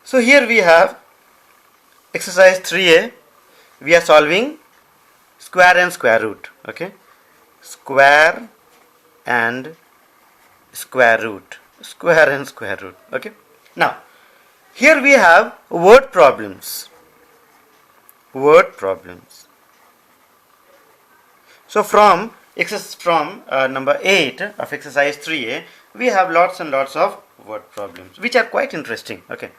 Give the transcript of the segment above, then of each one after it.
So here we have exercise 3a. We are solving square and square root. Okay, square and square root, square and square root. Okay, now here we have word problems. Word problems. So from number 8 of exercise 3a, we have lots and lots of word problems which are quite interesting. Okay,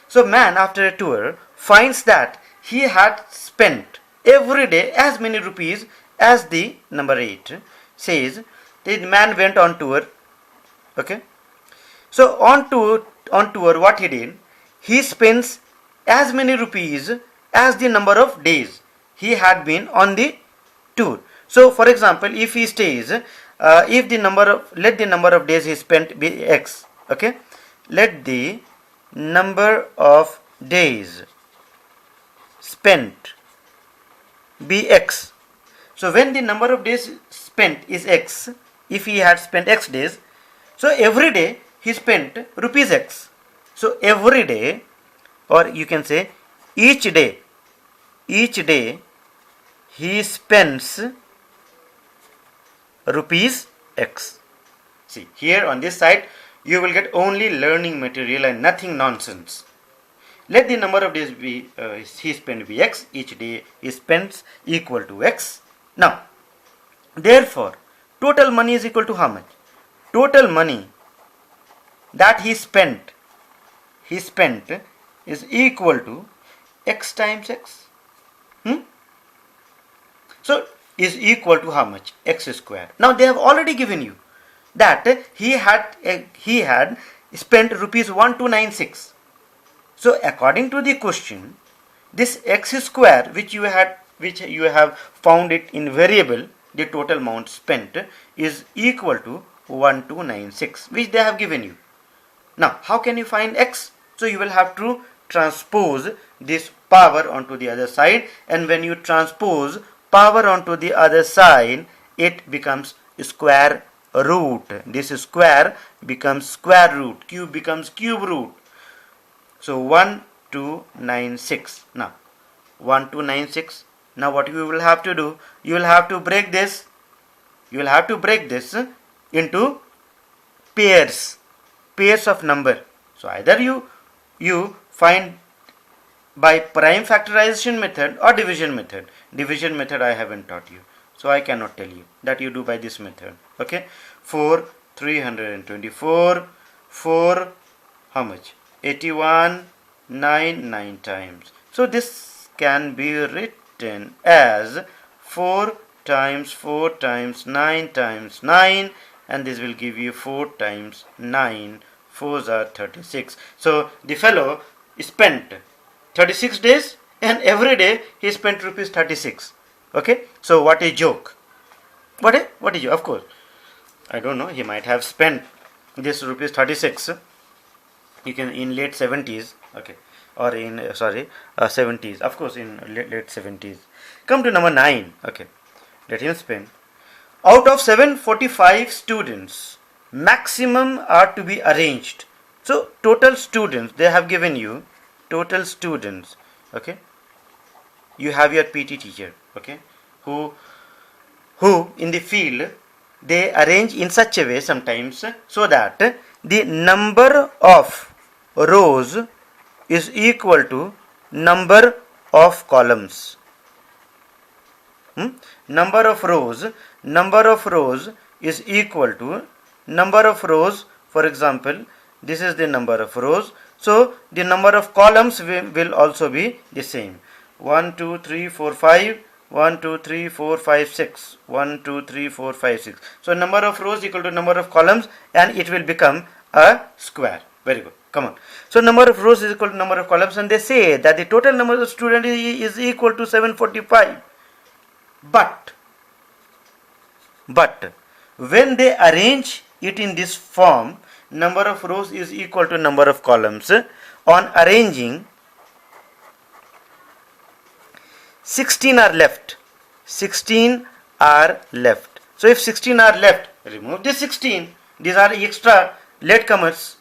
so man after a tour finds that he had spent every day as many rupees as the number 8 says. The man went on tour. Okay, so on tour what he did, he spends as many rupees as the number of days he had been on the tour. So for example, if he stays, if the number of, let the number of days he spent be x. Okay, let the number of days spent be x. So when the number of days spent is x, if he had spent x days, so every day he spent rupees x. So every day, or you can say each day he spends rupees x. See, here on this side you will get only learning material and nothing nonsense. Let the number of days be he spent be x. Each day he spends equal to x. Now, therefore, total money is equal to how much? Total money that he spent is equal to x times x. So is equal to how much? X square. Now they have already given you that he had spent rupees 1296. So according to the question, this x square which you have found it in variable, the total amount spent is equal to 1296, which they have given you. Now how can you find x? So you will have to transpose this power onto the other side, and when you transpose power onto the other side, it becomes square root. This square becomes square root, cube becomes cube root. So 1296. Now 1296. Now what you will have to do, you will have to break this into pairs of number. So either you find by prime factorization method or division method. Division method I haven't taught you, so I cannot tell you. That you do by this method. Okay, 4 324, 4 how much? 81, 9 times. So this can be written as 4 times 4 times 9 times 9, and this will give you 4 times 9. 4s are 36. So the fellow spent 36 days, and every day he spent rupees 36. Okay, so what a joke. What a joke. Of course, I don't know, he might have spent this rupees 36, you can in late 70s. Okay, or in 70s, of course, in late 70s. Come to number 9. Okay, let him spend. Out of 745 students, maximum are to be arranged. So total students, they have given you total students. Okay, you have your PT teacher, okay, who in the field they arrange in such a way sometimes so that the number of rows is equal to number of columns. Number of rows is equal to number of rows. For example, this is the number of rows, so the number of columns will also be the same. 1 2 3 4 5, 1 2 3 4 5 6, 1 2 3 4 5 6. So number of rows equal to number of columns, and it will become a square. Very good. Come on. So number of rows is equal to number of columns, and they say that the total number of students is equal to 745. But when they arrange it in this form, number of rows is equal to number of columns. On arranging, 16 are left. 16 are left. So if 16 are left, remove this 16. These are extra latecomers.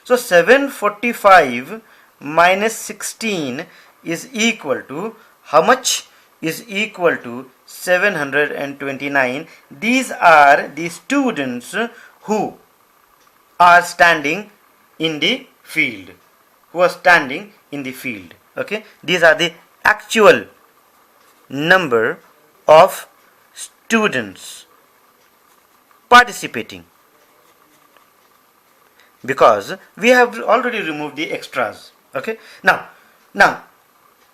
So 745 minus 16 is equal to how much? Is equal to 729. These are the students who are standing in the field. Who are standing in the field. Okay, these are the actual number of students participating, because we have already removed the extras. Okay, now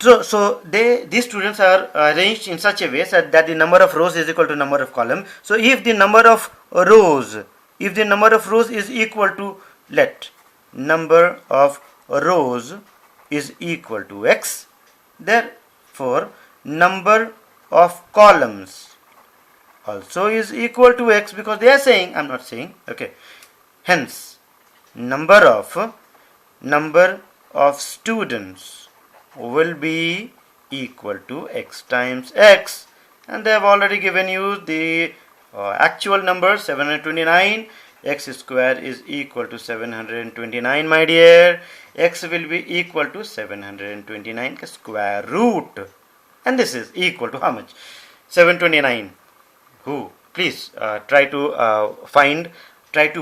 so these students are arranged in such a way that the number of rows is equal to number of columns. So if the number of rows is equal to, let number of rows is equal to x, therefore number of columns also is equal to x, because they are saying, I'm not saying. Okay, hence number of students will be equal to x times x, and they have already given you the actual number 729. X square is equal to 729, my dear. X will be equal to 729 square root, and this is equal to how much? 729. Who? Please try to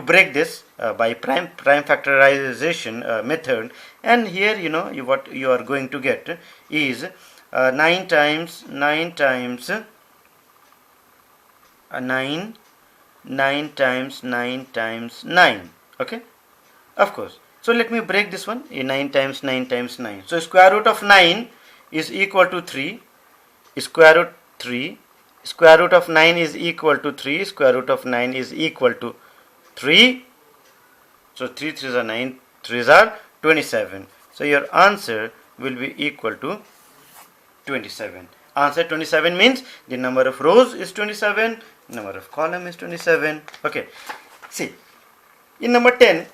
break this by prime factorization method, and here what you are going to get is 9 times 9 times 9 times 9 times 9. Okay, of course. So let me break this one. 9 times 9 times 9. So square root of 9 is equal to 3. Square root 3. Square root of 9 is equal to 3. Square root of 9 is equal to 3. So 3 3s are 9. 3s are 27. So your answer will be equal to 27. Answer 27 means the number of rows is 27, number of column is 27. Okay, see, in number 10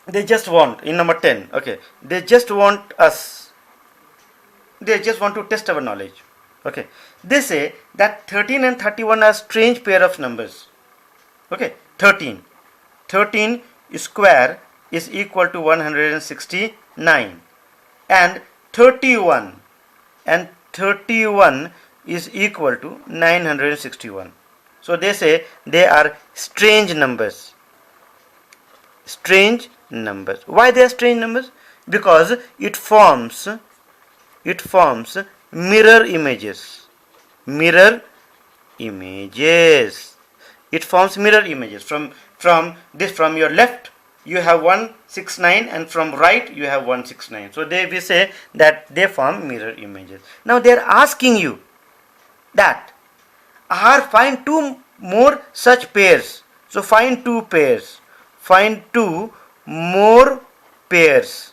they just want, in number 10, okay, they just want to test our knowledge. Okay, they say that 13 and 31 are strange pair of numbers. Okay, 13 square is equal to 169, and 31 is equal to 961. So they say they are strange numbers. Strange numbers. Why they are strange numbers? Because it forms mirror images. It forms mirror images. From your left you have 169, and from right you have 169. So we say that they form mirror images. Now they are asking you that find two more such pairs. So find two pairs. Find two more pairs.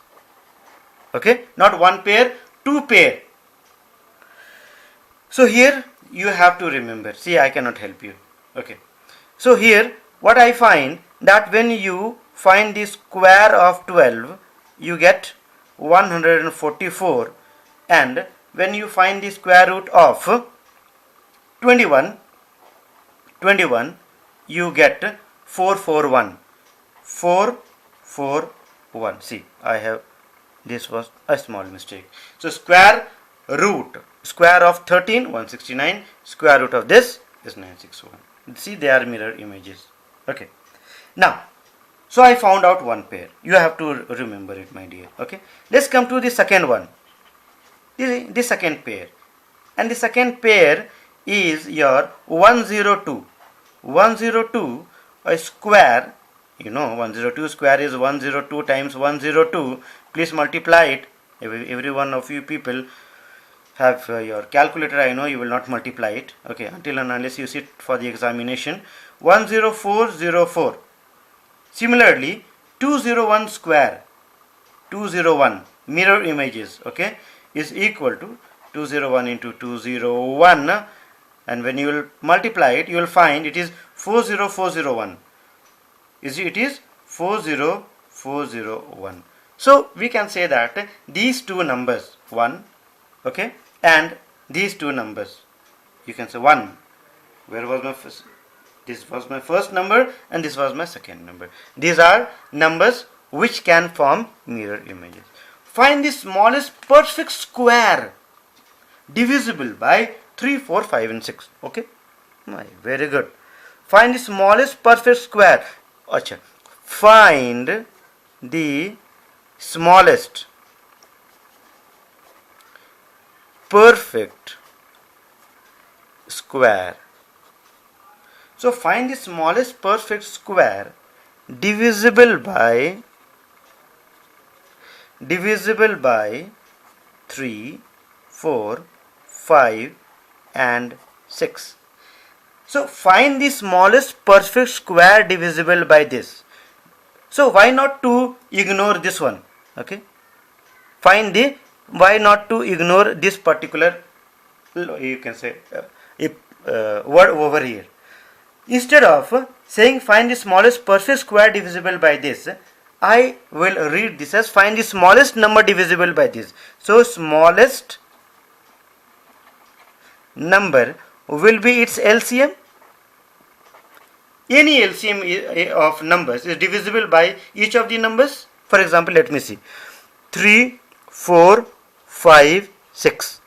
Okay, not one pair, two pair. So here you have to remember. See, I cannot help you. Okay. So here what I find, that when you find the square of 12, you get 144, and when you find the square root of 21, you get 441. See, this was a small mistake. So square of 13, 169, square root of this is 961. See, they are mirror images. Okay. Now, so I found out one pair. You have to remember it, my dear. Okay. Let's come to the second one. The second pair. And the second pair is your 102. 102, a square. 102 square is 102 times 102. Please multiply it. Every one of you people have your calculator. I know you will not multiply it. Okay, until and unless you sit for the examination. 10404. Similarly, 201 square, 201 mirror images, okay, is equal to 201 into 201, and when you will multiply it, you will find it is 40401. It is 40401. So we can say that these two numbers, 1, okay, and these two numbers, you can say 1. Where was my first? This was my first number, and this was my second number. These are numbers which can form mirror images. Find the smallest perfect square divisible by 3, 4, 5 and 6. Okay, very good. Find the smallest perfect square. Achha. Find the smallest perfect square. So find the smallest perfect square divisible by 3, 4, 5 and 6. So find the smallest perfect square divisible by this. So why not to ignore this one? Okay, why not to ignore this particular, you can say, word over here. Instead of saying find the smallest perfect square divisible by this, I will read this as find the smallest number divisible by this. So smallest number will be its LCM. Any LCM of numbers is divisible by each of the numbers. For example, let me see. 3, 4, 5, 6.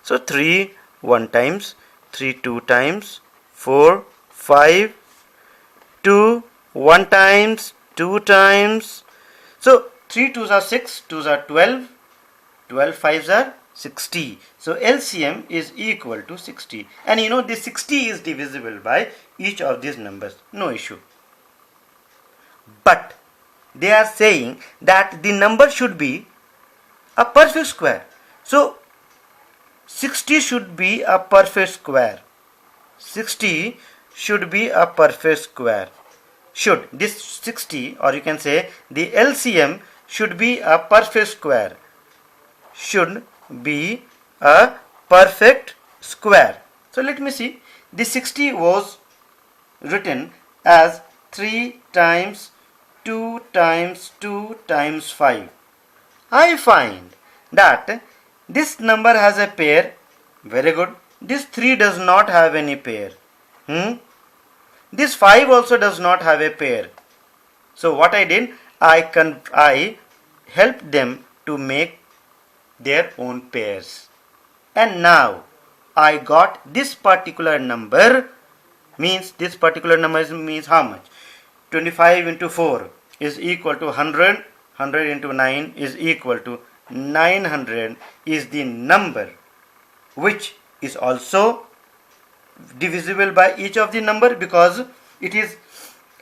So 3 1 times, 3 2 times, 4, 5, 2 1 times, 2 times. So 3 2s are 6, 2s are 12, 12 5s are 60. So LCM is equal to 60. And you know this 60 is divisible by each of these numbers. No issue. But they are saying that the number should be a perfect square. So 60 should be a perfect square. 60 should be a perfect square. Should this 60, or you can say the LCM should be a perfect square. Should be a perfect square. So let me see. The 60 was written as 3 times 2 times 2 times 5. I find that this number has a pair. Very good. This 3 does not have any pair. This 5 also does not have a pair. So what I did, I helped them to make their own pairs. And now I got this particular number. Means this particular number means how much? 25 into 4 is equal to 100. 100 into 9 is equal to 900 is the number which is also divisible by each of the number because it is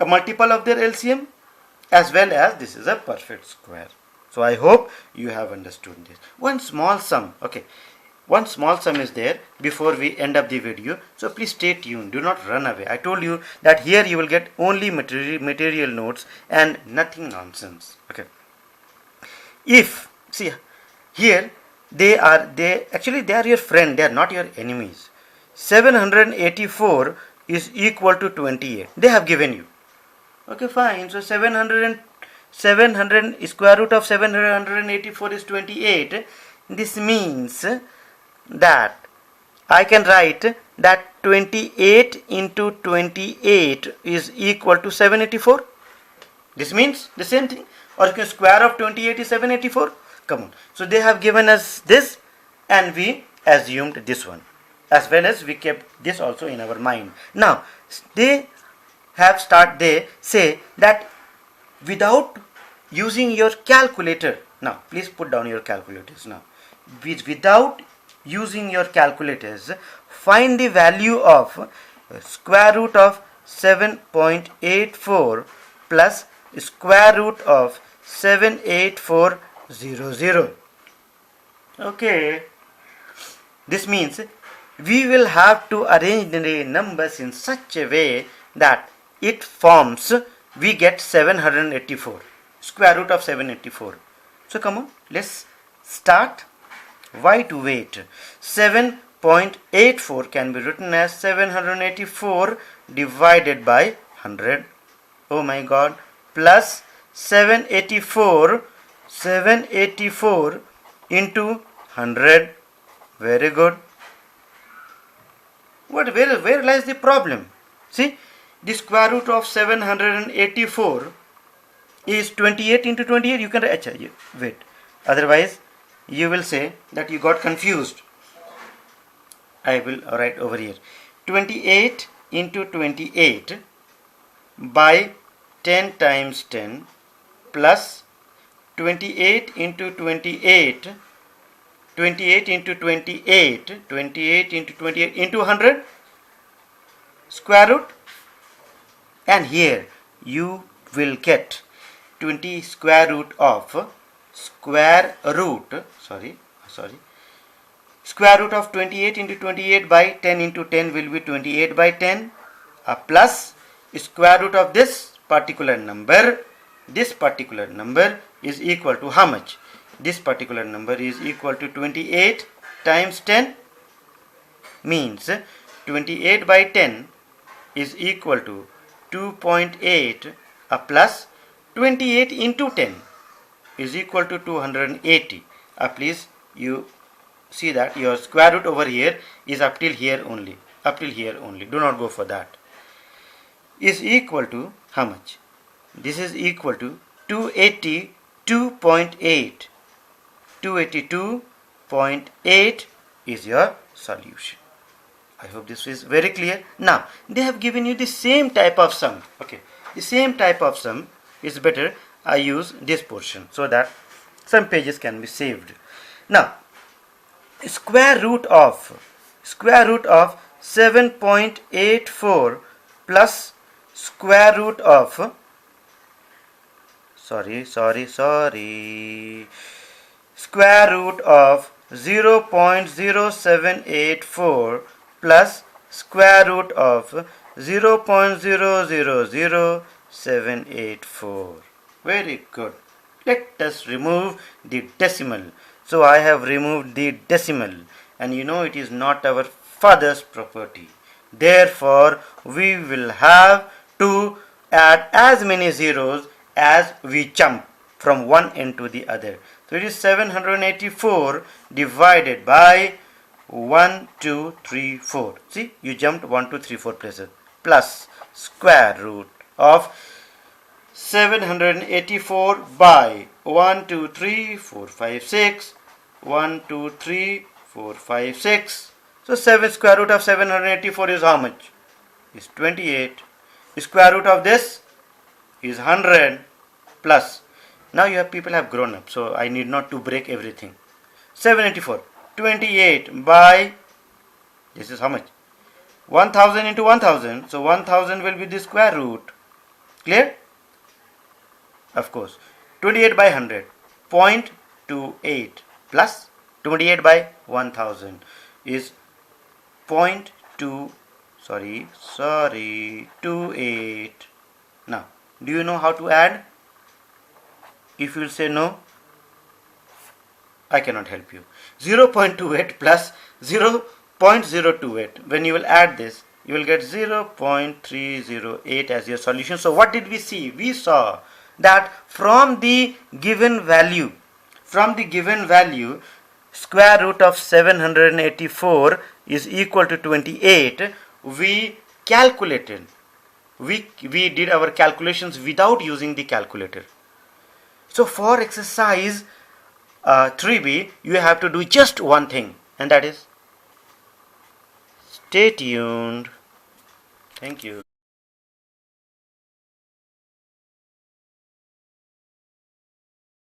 a multiple of their LCM, as well as this is a perfect square. So I hope you have understood this. One small sum, okay, one small sum is there before we end up the video. So please stay tuned, do not run away. I told you that here you will get only material notes and nothing nonsense. Okay, if see here they are your friend, they are not your enemies. 784 is equal to 28. They have given you. Okay, fine. So 700 square root of 784 is 28. This means that I can write that 28 into 28 is equal to 784. This means the same thing. Or you can square of 28 is 784. Come on. So they have given us this and we assumed this one, as well as we kept this also in our mind. Now they say that without using your calculator, now please put down your calculators now. Without using your calculators, find the value of square root of 7.84 plus square root of 78400. Okay, this means we will have to arrange the numbers in such a way that it forms, we get 784, square root of 784. So come on, let's start. Why to wait? 7.84 can be written as 784 divided by 100. Oh my god. Plus 784 into 100. Very good. Where lies the problem? See, the square root of 784 is 28 into 28. You can wait, otherwise you will say that you got confused. I will write over here 28 into 28 by 10 times 10 plus 28 into 28, 28 into 28, 28 into 28 into 100 square root, and here you will get 20 square root of square root of 28 into 28 by 10 into 10 will be 28 by 10 plus square root of this particular number. This particular number is equal to how much? This particular number is equal to 28 times 10, means 28 by 10 is equal to 2.8 plus 28 into 10 is equal to 280. Please you see that your square root over here is up till here only, do not go for that. Is equal to how much? This is equal to 282.8. 282.8 is your solution. I hope this is very clear. Now they have given you the same type of sum. Okay, the same type of sum is better I use this portion so that some pages can be saved. Now square root of 7.84 plus square root of square root of 0.0784 plus square root of 0.000784. Very good. Let us remove the decimal. So I have removed the decimal, and you know it is not our father's property. Therefore we will have to add as many zeros as we jump from one end to the other. So it is 784 divided by 1, 2, 3, 4. See, you jumped 1, 2, 3, 4 places, plus square root of 784 by 1, 2, 3, 4, 5, 6. 1, 2, 3, 4, 5, 6. So square root of 784 is how much? Is 28. The square root of this is 100 plus. Now people have grown up, so I need not to break everything. 784. 28 by, this is how much? 1000 into 1000. So 1000 will be the square root. Clear? Of course. 28 by 100. 0.28 plus 28 by 1000 is 0.28. Now, do you know how to add? If you will say no, I cannot help you. 0.28 plus 0.028. When you will add this, you will get 0.308 as your solution. So what did we see? We saw that from the given value, square root of 784 is equal to 28. We calculated. We did our calculations without using the calculator. So for exercise 3b, you have to do just one thing, and that is stay tuned. Thank you.